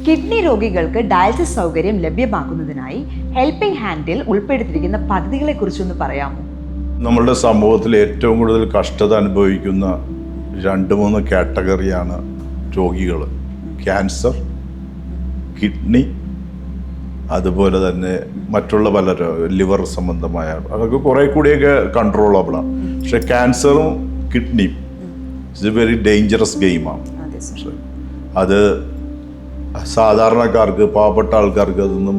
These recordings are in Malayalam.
കിഡ്നി രോഗികൾക്ക് ഡയാലിസിസ് സൗകര്യം ലഭ്യമാക്കുന്നതിനായി ഹെൽപ്പിംഗ് ഹാൻഡിൽ ഉൾപ്പെടുത്തിയിരിക്കുന്ന പദ്ധതികളെ കുറിച്ചൊന്ന് പറയാമോ? നമ്മളുടെ സമൂഹത്തിൽ ഏറ്റവും കൂടുതൽ കഷ്ടത അനുഭവിക്കുന്ന 2-3 കാറ്റഗറിയാണ് രോഗികൾ. ക്യാൻസർ, കിഡ്നി, അതുപോലെ തന്നെ മറ്റുള്ള പല ലിവർ സംബന്ധമായ, അതൊക്കെ കുറേ കൂടിയൊക്കെ കൺട്രോളബിളാണ്. പക്ഷെ ക്യാൻസറും കിഡ്നിയും ഇറ്റ്സ് എ വെരി ഡേഞ്ചറസ് ഗെയിമാണ്. അത് സാധാരണക്കാർക്ക്, പാവപ്പെട്ട ആൾക്കാർക്ക് അതൊന്നും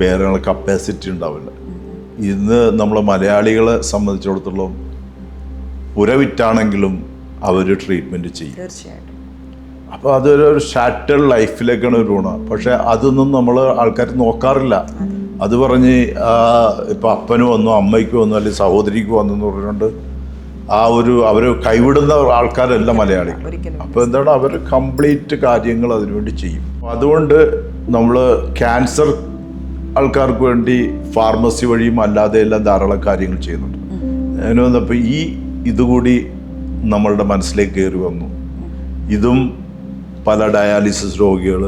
വേറെ കപ്പാസിറ്റി ഉണ്ടാവില്ല. ഇന്ന് നമ്മളെ മലയാളികളെ സംബന്ധിച്ചിടത്തോളം പുരവിറ്റാണെങ്കിലും അവർ ട്രീറ്റ്മെൻറ്റ് ചെയ്യും. തീർച്ചയായിട്ടും. അപ്പോൾ അതൊരു ഷാറ്റേഡ് ലൈഫിലേക്കാണ് ഒരു ഗുണം. പക്ഷെ അതൊന്നും നമ്മൾ ആൾക്കാർ നോക്കാറില്ല. അത് പറഞ്ഞ് ഇപ്പം അപ്പന് വന്നു, അമ്മയ്ക്ക് വന്നു, അല്ലെങ്കിൽ സഹോദരിക്ക് വന്നു എന്ന് പറഞ്ഞുകൊണ്ട് അവർ കൈവിടുന്ന ആൾക്കാരല്ല മലയാളികൾ. അപ്പോൾ എന്താണ്, അവർ കംപ്ലീറ്റ് കാര്യങ്ങൾ അതിനുവേണ്ടി ചെയ്യും. അതുകൊണ്ട് നമ്മൾ ക്യാൻസർ ആൾക്കാർക്ക് വേണ്ടി ഫാർമസി വഴിയും അല്ലാതെ എല്ലാം ധാരാളം കാര്യങ്ങൾ ചെയ്യുന്നുണ്ട്. അതിന് വന്നപ്പോൾ ഇതുകൂടി നമ്മളുടെ മനസ്സിലേക്ക് കയറി വന്നു. ഇതും പല ഡയാലിസിസ് രോഗികൾ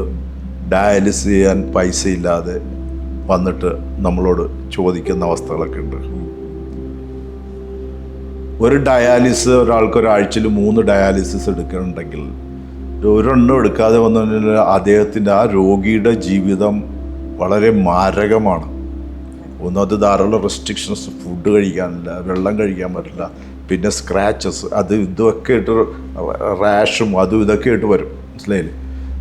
ഡയാലിസിസ് ചെയ്യാൻ പൈസ ഇല്ലാതെ വന്നിട്ട് നമ്മളോട് ചോദിക്കുന്ന അവസ്ഥകളൊക്കെ ഉണ്ട്. ഒരു ഡയാലിസിസ് ഒരാൾക്ക് ഒരാഴ്ചയിൽ 3 ഡയാലിസിസ് എടുക്കുന്നുണ്ടെങ്കിൽ ഒരെണ്ണം എടുക്കാതെ വന്നു കഴിഞ്ഞാൽ അദ്ദേഹത്തിൻ്റെ ആ രോഗിയുടെ ജീവിതം വളരെ മാരകമാണ്. ഒന്നത് ധാരാളം റെസ്ട്രിക്ഷൻസ്, ഫുഡ് കഴിക്കാനില്ല, വെള്ളം കഴിക്കാൻ പറ്റില്ല, പിന്നെ സ്ക്രാച്ചസ്, അത് ഇതൊക്കെ ഇട്ട് റാഷും അതും ഇതൊക്കെ ഇട്ട് വരും, മനസ്സിലായില്ലേ?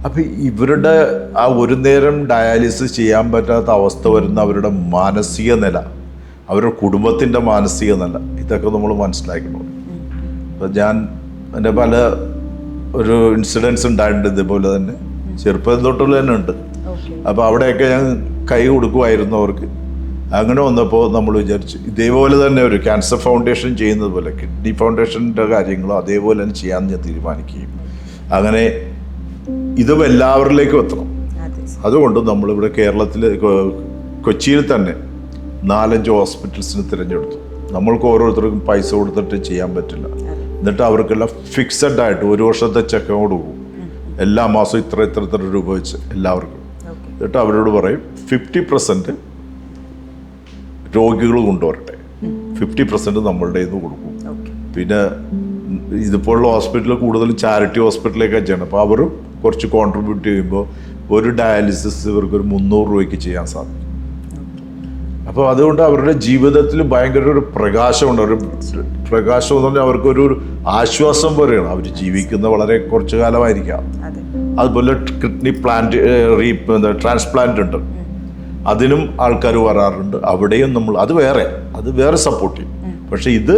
അപ്പം ഇവരുടെ ആ ഒരു നേരം ഡയാലിസിസ് ചെയ്യാൻ പറ്റാത്ത അവസ്ഥ വരുന്ന അവരുടെ മാനസിക നില, അവരുടെ കുടുംബത്തിൻ്റെ മാനസിക നില, ഇതൊക്കെ നമ്മൾ മനസ്സിലാക്കണം. അപ്പം ഞാൻ എൻ്റെ പല ഒരു ഇൻസിഡൻസ് ഉണ്ടായിട്ടുണ്ട് ഇതേപോലെ തന്നെ, ചെറുപ്പം തൊട്ടുള്ള തന്നെ ഉണ്ട്. അപ്പോൾ അവിടെയൊക്കെ ഞാൻ കൈ കൊടുക്കുമായിരുന്നു അവർക്ക്. അങ്ങനെ വന്നപ്പോൾ നമ്മൾ വിചാരിച്ചു ഇതേപോലെ തന്നെ ഒരു ക്യാൻസർ ഫൗണ്ടേഷൻ ചെയ്യുന്നത് പോലെ കിഡ്നി ഫൗണ്ടേഷൻ്റെ കാര്യങ്ങളോ അതേപോലെ തന്നെ ചെയ്യാമെന്ന് ഞാൻ തീരുമാനിക്കുകയും അങ്ങനെ ഇതും എല്ലാവരിലേക്കും എത്തണം. അതുകൊണ്ട് നമ്മളിവിടെ കേരളത്തിൽ കൊച്ചിയിൽ തന്നെ 4-5 ഹോസ്പിറ്റൽസിന് തിരഞ്ഞെടുത്തു. നമ്മൾക്ക് ഓരോരുത്തർക്കും പൈസ കൊടുത്തിട്ട് ചെയ്യാൻ പറ്റില്ല. എന്നിട്ട് അവർക്കെല്ലാം ഫിക്സഡ് ആയിട്ട് 1 വർഷത്തെ ചെക്കോട് പോകും. എല്ലാ മാസവും ഇത്ര രൂപ വെച്ച് എല്ലാവർക്കും. എന്നിട്ട് അവരോട് പറയും 50% രോഗികൾ കൊണ്ടുവരട്ടെ, 50% നമ്മളുടെ നിന്ന് കൊടുക്കും. പിന്നെ ഇതിപ്പോഴുള്ള ഹോസ്പിറ്റലിൽ കൂടുതലും ചാരിറ്റി ഹോസ്പിറ്റലിലേക്കാണ് ചെയ്യണം. അപ്പോൾ അവരും കുറച്ച് കോൺട്രിബ്യൂട്ട് ചെയ്യുമ്പോൾ ഒരു ഡയാലിസിസ് ഇവർക്കൊരു 300 രൂപയ്ക്ക് ചെയ്യാൻ സാധിക്കും. അപ്പോൾ അതുകൊണ്ട് അവരുടെ ജീവിതത്തിൽ ഭയങ്കര ഒരു പ്രകാശമുണ്ട്. ഒരു പ്രകാശം എന്ന് പറഞ്ഞാൽ അവർക്കൊരു ആശ്വാസം പോലെയാണ്. അവർ ജീവിക്കുന്ന വളരെ കുറച്ചു കാലമായിരിക്കാം. അതുപോലെ കിഡ്നി ട്രാൻസ്പ്ലാന്റ് ഉണ്ട്, അതിനും ആൾക്കാർ വരാറുണ്ട്. അവിടെയും നമ്മൾ അത് വേറെ സപ്പോർട്ട് ചെയ്യും. പക്ഷെ ഇത്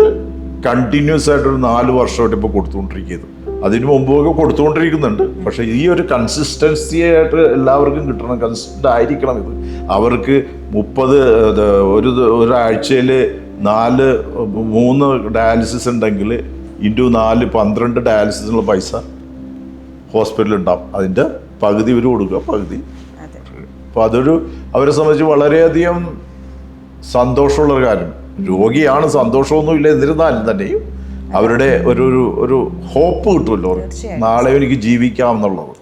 കണ്ടിന്യൂസ് ആയിട്ടൊരു 4 വർഷമായിട്ട് ഇപ്പോൾ കൊടുത്തുകൊണ്ടിരിക്കുന്നത്. അതിനു മുമ്പൊക്കെ കൊടുത്തുകൊണ്ടിരിക്കുന്നുണ്ട്. പക്ഷെ ഈ ഒരു കൺസിസ്റ്റൻസി ആയിട്ട് എല്ലാവർക്കും കിട്ടണം, കൺസിസ്റ്റൻ്റ് ആയിരിക്കണം. ഇത് അവർക്ക് 30 ഒരാഴ്ചയിൽ 3 ഡയാലിസിസ് ഉണ്ടെങ്കിൽ ഇൻറ്റു 4 12 ഡയാലിസിസിനുള്ള പൈസ ഹോസ്പിറ്റലിൽ ഉണ്ടാവും. അതിൻ്റെ പകുതി ഇവർ കൊടുക്കുക, പകുതി. അപ്പോൾ അതൊരു അവരെ സംബന്ധിച്ച് വളരെയധികം സന്തോഷമുള്ളൊരു കാര്യം. രോഗിയാണ്, സന്തോഷമൊന്നുമില്ല, എന്നിരുന്നാലും തന്നെയും അവരുടെ ഒരു ഹോപ്പ് കിട്ടുമല്ലോ, നാളെ എനിക്ക് ജീവിക്കാം എന്നുള്ളത്.